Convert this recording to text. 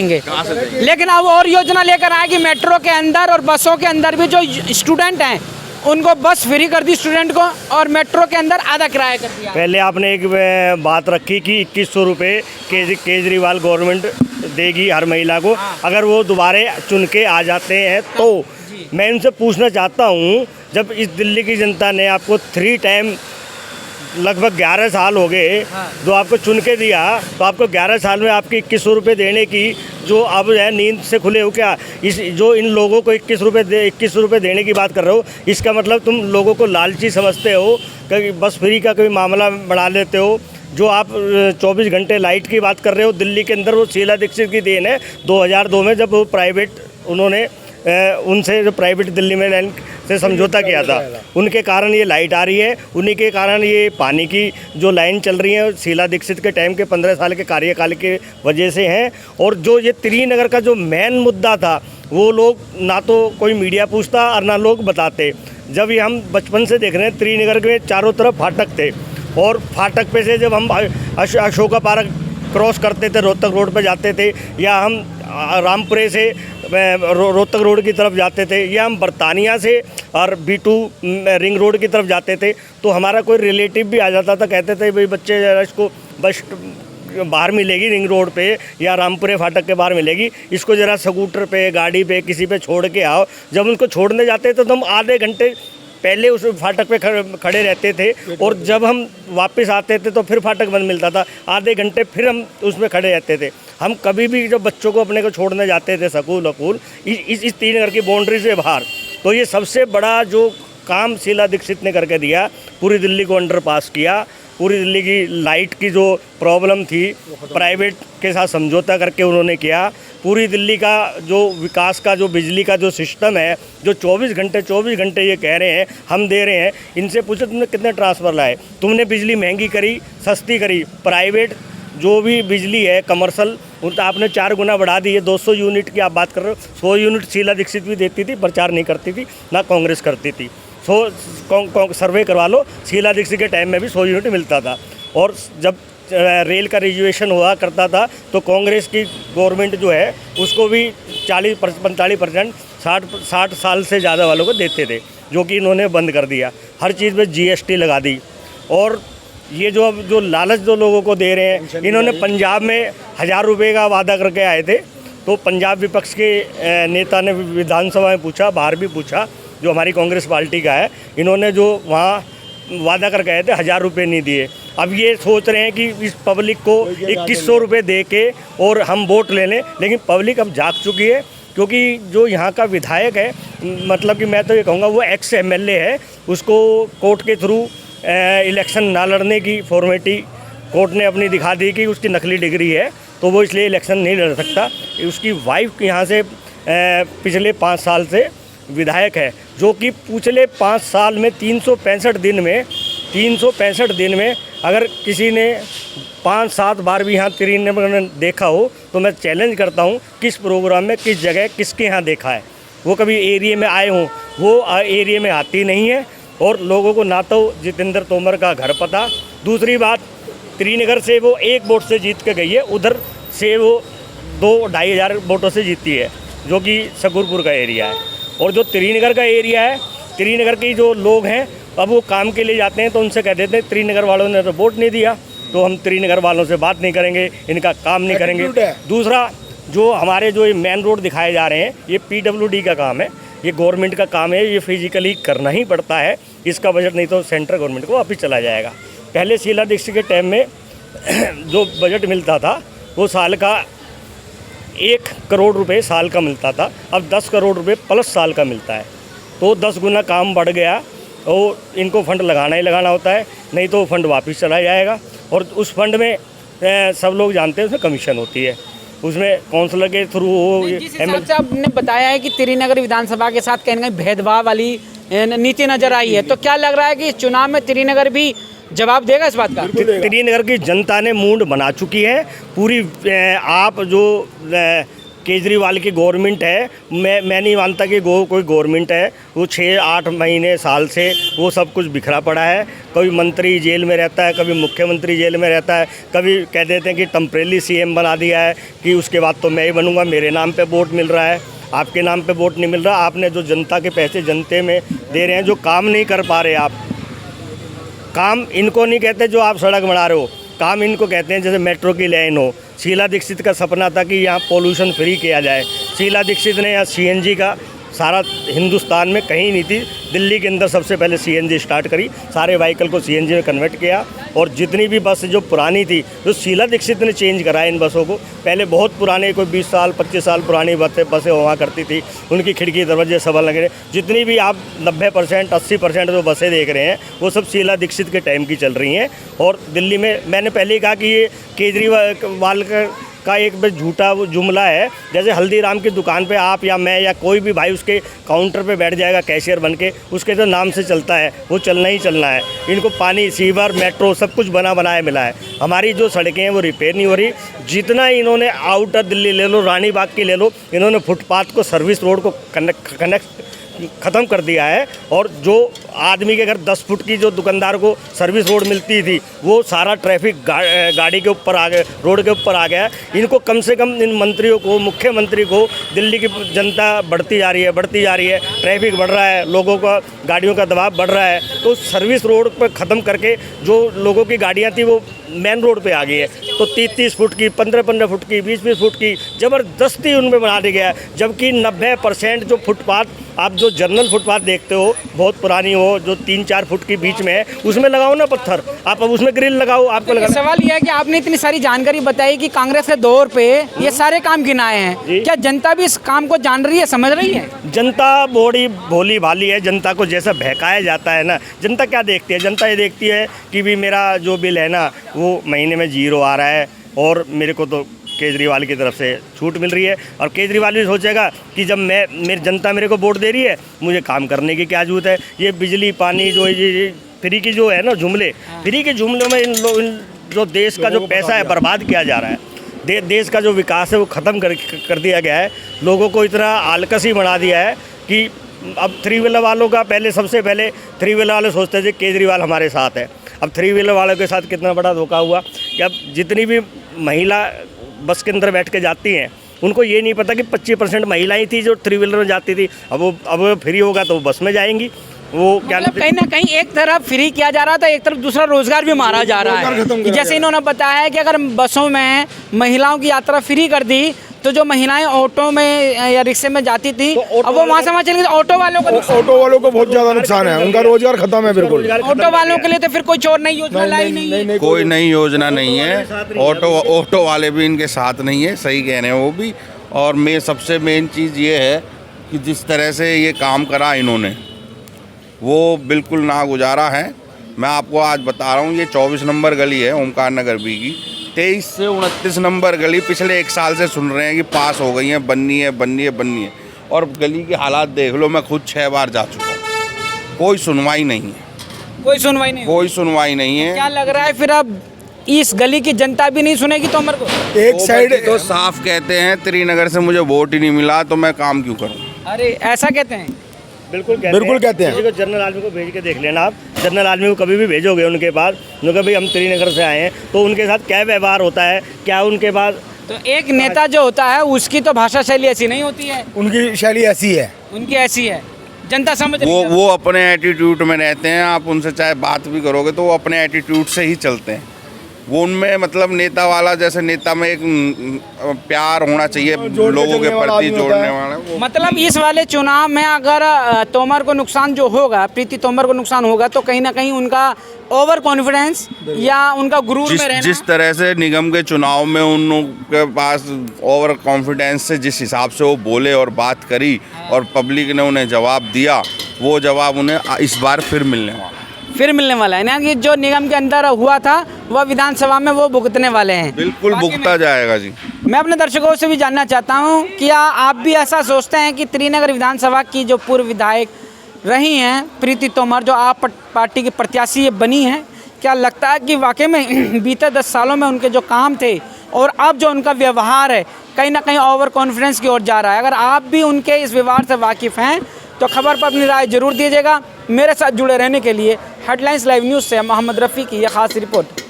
लेकिन अब और योजना लेकर आए कि मेट्रो के अंदर और बसों के अंदर भी जो स्टूडेंट हैं उनको बस फ्री कर दी स्टूडेंट को, और मेट्रो के अंदर आधा किराया कर दिया। पहले आपने एक बात रखी कि 2100 रुपये केजरीवाल गवर्नमेंट देगी हर महिला को, अगर वो दोबारे चुन के आ जाते हैं तो। मैं उनसे पूछना चाहता हूँ, जब इस दिल्ली की जनता ने आपको 3 टाइम लगभग 11 साल हो गए जो आपको चुन के दिया, तो आपको 11 साल में आपके 2100 रुपये देने की जो अब है नींद से खुले हो क्या? इस जो इन लोगों को 21 रुपये देने की बात कर रहे हो, इसका मतलब तुम लोगों को लालची समझते हो कि बस फ्री का कोई मामला बढ़ा लेते हो। जो आप 24 घंटे लाइट की बात कर रहे हो दिल्ली के अंदर, वो शीला दीक्षित की देन है। 2002 में जब वो प्राइवेट उन्होंने उनसे जो प्राइवेट दिल्ली में लाइन से समझौता किया था, उनके कारण ये लाइट आ रही है, उन्हीं के कारण ये पानी की जो लाइन चल रही है शीला दीक्षित के टाइम के 15 साल के कार्यकाल के वजह से हैं। और जो ये त्रिनगर का जो मेन मुद्दा था, वो लोग ना तो कोई मीडिया पूछता और ना लोग बताते। जब ये हम बचपन से देख रहे हैं, त्रिनगर के चारों तरफ फाटक थे, और फाटक पे से जब हम अशोका पार्क क्रॉस करते थे, रोहतक रोड पे जाते थे, या हम रामपुरे से रोहतक रोड की तरफ जाते थे, या हम बरतानिया से और B2 रिंग रोड की तरफ जाते थे, तो हमारा कोई रिलेटिव भी आ जाता था, कहते थे भाई बच्चे इसको बस बाहर मिलेगी रिंग रोड पे या रामपुरे फाटक के बाहर मिलेगी, इसको ज़रा स्कूटर पे, गाड़ी पे, किसी पे छोड़ के आओ। जब उनको छोड़ने जाते थे तो हम आधे घंटे पहले उस फाटक पे खड़े रहते थे, और जब हम वापस आते थे तो फिर फाटक बंद मिलता था, आधे घंटे फिर हम उसमें खड़े रहते थे। हम कभी भी जब बच्चों को अपने को छोड़ने जाते थे स्कूल इस त्रिनगर की बाउंड्री से बाहर, तो ये सबसे बड़ा जो काम शीला दीक्षित ने करके दिया, पूरी दिल्ली को अंडरपास किया, पूरी दिल्ली की लाइट की जो प्रॉब्लम थी प्राइवेट के साथ समझौता करके उन्होंने किया। पूरी दिल्ली का जो विकास का जो बिजली का जो सिस्टम है, जो 24 घंटे ये कह रहे हैं हम दे रहे हैं, इनसे पूछो तुमने कितने ट्रांसफ़र लाए, तुमने बिजली महंगी करी, सस्ती करी। प्राइवेट जो भी बिजली है कमर्शियल, उनका आपने 4 गुना बढ़ा दी है। 200 यूनिट की आप बात कर रहे हो, 100 यूनिट शीला दीक्षित भी देती थी, प्रचार नहीं करती थी, ना कांग्रेस करती थी। सर्वे करवा लो, शीला दीक्षित के टाइम में भी 100 यूनिट मिलता था। और जब रेल का रिजर्वेशन हुआ करता था तो कांग्रेस की गवर्नमेंट जो है उसको भी 40-45% 60 साल से ज़्यादा वालों को देते थे, जो कि इन्होंने बंद कर दिया। हर चीज़ पे GST लगा दी। और ये जो अब जो लालच जो लोगों को दे रहे हैं, इन्होंने पंजाब में 1000 रुपये का वादा करके आए थे, तो पंजाब विपक्ष के नेता ने विधानसभा में पूछा, बाहर भी पूछा, जो हमारी कांग्रेस पार्टी का है, इन्होंने जो वहाँ वादा करके आए थे 1000 रुपये नहीं दिए। अब ये सोच रहे हैं कि इस पब्लिक को 2100 रुपये दे के और हम वोट ले लें, लेकिन पब्लिक अब जाग चुकी है, क्योंकि जो यहाँ का विधायक है, मतलब कि मैं तो ये कहूँगा वो एक्स MLA है, उसको कोर्ट के थ्रू इलेक्शन ना लड़ने की फॉर्मेलिटी कोर्ट ने अपनी दिखा दी कि उसकी नकली डिग्री है, तो वो इसलिए इलेक्शन नहीं लड़ सकता। उसकी वाइफ यहाँ से पिछले 5 साल से विधायक है, जो कि पिछले 5 साल में 365 दिन में अगर किसी ने 5-7 बार भी यहाँ त्रिनगर देखा हो, तो मैं चैलेंज करता हूँ किस प्रोग्राम में, किस जगह, किसके यहाँ देखा है। वो कभी एरिया में आए हों, वो एरिया में आती नहीं है, और लोगों को ना तो जितेंद्र तोमर का घर पता। दूसरी बात, त्रिनगर से वो 1 वोट से जीत के गई है, उधर से वो 2-2.5 हज़ार वोटों से जीती है, जो कि शकूरपुर का एरिया है। और जो त्रिनगर का एरिया है, त्रिनगर के जो लोग हैं, अब वो काम के लिए जाते हैं तो उनसे कह देते हैं त्रिनगर वालों ने तो वोट नहीं दिया, तो हम त्रिनगर वालों से बात नहीं करेंगे, इनका काम नहीं करेंगे। दूसरा, जो हमारे जो ये मेन रोड दिखाए जा रहे हैं, ये PWD का काम है, ये गवर्नमेंट का काम है, ये फिजिकली करना ही पड़ता है। इसका बजट नहीं तो सेंट्रल गवर्नमेंट को वापस चला जाएगा। पहले शीला दीक्षित के टाइम में जो बजट मिलता था वो साल का 1 करोड़ रुपए साल का मिलता था, अब 10 करोड़ रुपए प्लस साल का मिलता है, तो 10 गुना काम बढ़ गया। और इनको फंड लगाना ही लगाना होता है, नहीं तो फंड वापस चला जाएगा। और उस फंड में सब लोग जानते हैं उसमें कमीशन होती है, उसमें काउंसलर के थ्रू हो। जिस हिसाब से आपने बताया है कि त्रिनगर विधानसभा के साथ कहीं ना कहीं भेदभाव वाली नीति नजर आई है, तो क्या लग रहा है कि चुनाव में त्रिनगर भी जवाब देगा इस बात का? त्रिनगर की जनता ने मूड बना चुकी है पूरी। आप जो केजरीवाल की गवर्नमेंट है, मैं नहीं मानता कि कोई गवर्नमेंट है। वो 6-8 महीने साल से वो सब कुछ बिखरा पड़ा है। कभी मंत्री जेल में रहता है, कभी मुख्यमंत्री जेल में रहता है, कभी कह देते हैं कि टेम्परेरी सीएम बना दिया है कि उसके बाद तो मैं ही बनूंगा, मेरे नाम पे वोट मिल रहा है, आपके नाम पे वोट नहीं मिल रहा। आपने जो जनता के पैसे जनते में दे रहे हैं, जो काम नहीं कर पा रहे आप, काम इनको नहीं कहते जो आप सड़क बना रहे हो, काम इनको कहते हैं जैसे मेट्रो की लाइन हो। शीला दीक्षित का सपना था कि यहाँ पोल्यूशन फ्री किया जाए। शीला दीक्षित ने यहाँ सीएनजी का सारा हिंदुस्तान में कहीं नहीं थी, दिल्ली के अंदर सबसे पहले सीएनजी स्टार्ट करी, सारे व्हीकल को सीएनजी में कन्वर्ट किया। और जितनी भी बस जो पुरानी थी, जो शीला दीक्षित ने चेंज कराया इन बसों को। पहले बहुत पुराने, कोई 20 साल 25 साल पुरानी बसें हुआ करती थी, उनकी खिड़की दरवाजे सबल लगे। जितनी भी आप 90% 80% जो बसें देख रहे हैं वो सब शीला दीक्षित के टाइम की चल रही हैं। और दिल्ली में मैंने पहले ही कहा कि ये केजरीवाल का एक बस झूठा वो जुमला है। जैसे हल्दीराम की दुकान पे आप या मैं या कोई भी भाई उसके काउंटर पे बैठ जाएगा कैशियर बन के, उसके तो नाम से चलता है, वो चलना ही चलना है। इनको पानी, सीवर, मेट्रो सब कुछ बनाया मिला है। हमारी जो सड़कें हैं वो रिपेयर नहीं हो रही। जितना इन्होंने आउटर दिल्ली ले लो, रानी बाग की ले लो, इन्होंने फुटपाथ को, सर्विस रोड को कनेक्ट ख़त्म कर दिया है। और जो आदमी के घर 10 फुट की जो दुकानदार को सर्विस रोड मिलती थी, वो सारा ट्रैफिक गाड़ी के ऊपर आ गया, रोड के ऊपर आ गया। इनको कम से कम इन मंत्रियों को, मुख्यमंत्री को, दिल्ली की जनता बढ़ती जा रही है, ट्रैफिक बढ़ रहा है, लोगों का गाड़ियों का दबाव बढ़ रहा है, तो सर्विस रोड पर ख़त्म करके जो लोगों की गाड़ियाँ थी वो मेन रोड पे आ गई है। तो 30-30 फुट की, 15-15 फुट की, 20-20 फुट की ज़बरदस्ती उनमें बना दिया गया है। जबकि 90% जो फुटपाथ, आप जो जनरल फुटपाथ देखते हो, बहुत पुरानी हो, जो 3-4 फुट की बीच में है, उसमें लगाओ ना पत्थर, आप अब उसमें ग्रिल लगाओ। आपको लगा सवाल यह है कि आपने इतनी सारी जानकारी बताई कि कांग्रेस के दौर पे ये सारे काम गिनाए हैं, क्या जनता भी इस काम को जान रही है, समझ रही है? जनता बड़ी भोली भाली है। जनता को जैसा बहकाया जाता है ना, जनता क्या देखती है? जनता ये देखती है कि भी मेरा जो बिल है ना वो महीने में 0 आ रहा है और मेरे को तो केजरीवाल की तरफ से छूट मिल रही है। और केजरीवाल भी सोचेगा कि जब मेरी जनता मेरे को वोट दे रही है, मुझे काम करने की क्या जरूरत है। ये बिजली पानी जो ये फ्री की जो है ना जुमले, फ्री के जुमलों में इन जो देश का जो पैसा है बर्बाद किया जा रहा है। देश का जो विकास है वो ख़त्म कर दिया गया है। लोगों को इतना आलकसी बना दिया है कि अब 3 व्हीलर वालों का, पहले सबसे पहले 3 व्हीलर वाले सोचते थे केजरीवाल हमारे साथ है। अब 3 व्हीलर वालों के साथ कितना बड़ा धोखा हुआ कि अब जितनी भी महिला बस के अंदर बैठ के जाती हैं, उनको ये नहीं पता कि 25% महिलाएं थी जो 3 व्हीलर में जाती थी। अब वो फ्री होगा तो वो बस में जाएंगी। वो क्या मतलब कहीं ना कहीं एक तरफ फ्री किया जा रहा था, एक तरफ दूसरा रोजगार भी मारा जा रहा है। कि जैसे इन्होंने बताया है कि अगर बसों में महिलाओं की यात्रा फ्री कर दी तो जो महिलाएं ऑटो में या रिक्शे में जाती थी, तो अब वो वहाँ से वहाँ चली गई। ऑटो वालों को बहुत ज्यादा नुकसान है, उनका रोजगार खत्म है बिल्कुल। ऑटो वालों के लिए तो फिर कोई और नई योजना लाई नहीं, कोई नई योजना नहीं है। ऑटो वाले भी इनके साथ नहीं है, सही कह रहे हैं वो भी। और सबसे मेन चीज़ ये है कि जिस तरह से ये काम करा इन्होंने, वो बिल्कुल नागुजारा है। मैं आपको आज बता रहा हूँ, ये 24 नंबर गली है ओमकार नगर बी की, 23 से 29 नंबर गली पिछले 1 साल से सुन रहे हैं कि पास हो गई है, बननी है। और गली के हालात देख लो, मैं खुद 6 बार जा चुका हूँ, कोई सुनवाई नहीं है। कोई सुनवाई नहीं है। क्या लग रहा है फिर अब इस गली की जनता भी नहीं सुनेगी तोमर को? एक साइड तो साफ कहते हैं त्रिनगर से मुझे वोट ही नहीं मिला तो मैं काम क्यों करूँ। अरे ऐसा कहते हैं? बिल्कुल कहते हैं। किसी को जनरल आदमी को भेज के देख लेना आप, जनरल आदमी को कभी भी भेजोगे उनके पास, जो कभी हम त्रिनगर से आए हैं, तो उनके साथ क्या व्यवहार होता है, क्या उनके पास। तो एक नेता जो होता है उसकी तो भाषा शैली ऐसी नहीं होती है, उनकी शैली ऐसी है, उनकी ऐसी है, जनता समझ रही है। वो अपने एटीट्यूड में रहते हैं। आप उनसे चाहे बात भी करोगे तो वो अपने एटीट्यूड से ही चलते हैं। वो उनमें मतलब नेता वाला, जैसे नेता में एक प्यार होना चाहिए लोगों के प्रति, जोड़ने वाला। मतलब इस वाले चुनाव में अगर तोमर को नुकसान जो होगा, प्रीति तोमर को नुकसान होगा, तो कहीं ना कहीं उनका ओवर कॉन्फिडेंस या उनका गुरूर में रहना। जिस तरह से निगम के चुनाव में उनके पास ओवर कॉन्फिडेंस से जिस हिसाब से वो बोले और बात करी और पब्लिक ने उन्हें जवाब दिया, वो जवाब उन्हें इस बार फिर मिलने वाला है ना। कि जो निगम के अंदर हुआ था वह विधानसभा में वो भुगतने वाले हैं। बिल्कुल भुगता जाएगा जी। मैं अपने दर्शकों से भी जानना चाहता हूं, क्या आप भी ऐसा सोचते हैं कि त्रिनगर विधानसभा की जो पूर्व विधायक रही हैं प्रीति तोमर, जो आप पार्टी की प्रत्याशी बनी हैं, क्या लगता है कि वाकई में बीते 10 सालों में उनके जो काम थे, और अब जो उनका व्यवहार है कहीं ना कहीं ओवर कॉन्फिडेंस की ओर जा रहा है। अगर आप भी उनके इस व्यवहार से वाकिफ़ हैं तो खबर पर अपनी राय जरूर दीजिएगा। मेरे साथ जुड़े रहने के लिए हेडलाइंस लाइव न्यूज़ से मोहम्मद रफ़ी की यह ख़ास रिपोर्ट।